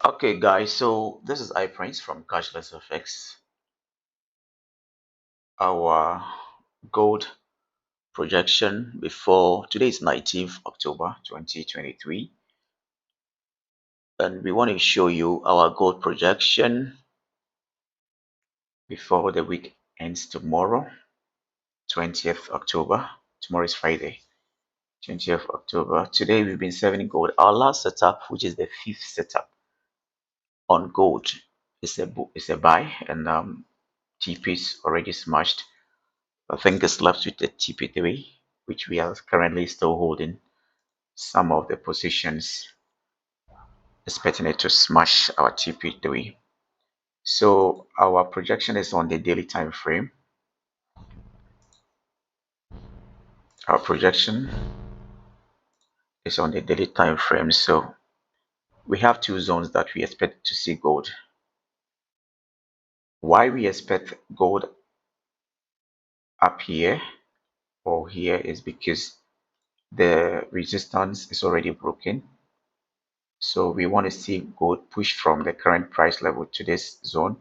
Okay guys, so this is iPrince from CashlessFX. Our gold projection before today is 19th October 2023, and we want to show you our gold projection before the week ends tomorrow, 20th October. Tomorrow is Friday, 20th October. Today we've been selling gold. Our last setup, which is the fifth setup on gold, is a buy, and TP is already smashed. I think it's left with the TP3, which we are currently still holding some of the positions, expecting it to smash our TP3. So our projection is on the daily time frame. Our projection is on the daily time frame. So we have two zones that we expect to see gold. Why we expect gold up here or here is because the resistance is already broken. So we want to see gold push from the current price level to this zone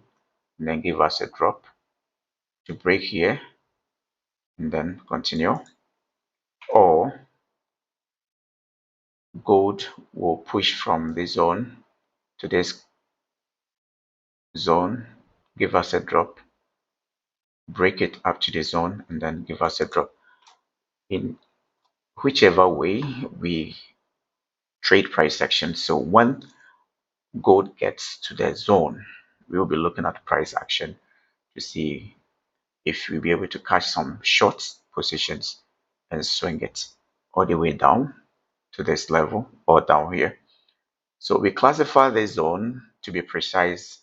and then give us a drop to break here and then continue, or gold will push from this zone to this zone, give us a drop, break it up to the zone and then give us a drop. In whichever way we trade price action, so when gold gets to the zone, we will be looking at price action to see if we'll be able to catch some short positions and swing it all the way down to this level or down here. So we classify the zone, to be precise,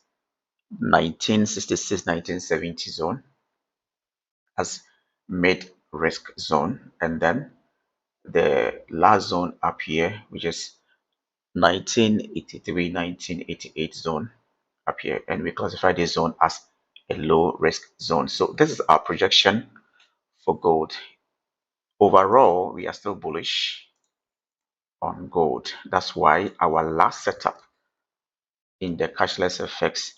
1966-1970 zone as mid risk zone, and then the last zone up here, which is 1983-1988 zone up here, and we classify this zone as a low risk zone. So this is our projection for gold. Overall, we are still bullish on gold. That's why our last setup in the CashlessFX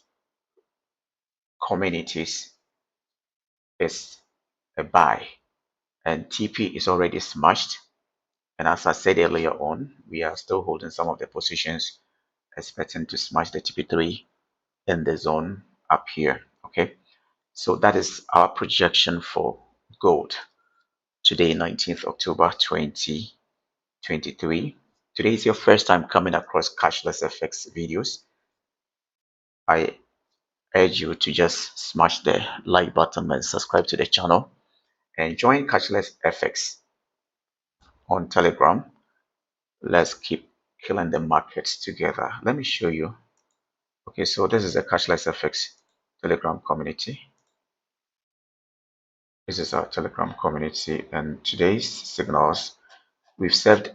communities is a buy, and TP is already smashed. And as I said earlier on, we are still holding some of the positions, expecting to smash the TP3 in the zone up here. Okay, so that is our projection for gold today, 19th October 2023. Today is your first time coming across CashlessFX videos. I urge you to just smash the like button and subscribe to the channel and join CashlessFX on Telegram. Let's keep killing the markets together. Let me show you. Okay, so this is a CashlessFX Telegram community. This is our Telegram community, and today's signals, we've served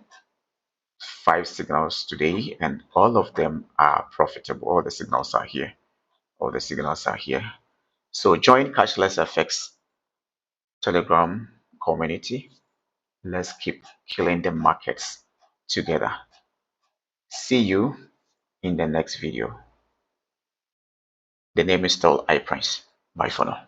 5 signals today, and all of them are profitable. All the signals are here. All the signals are here. So join CashlessFX Telegram community. Let's keep killing the markets together. See you in the next video. The name is still iPrince. Bye for now.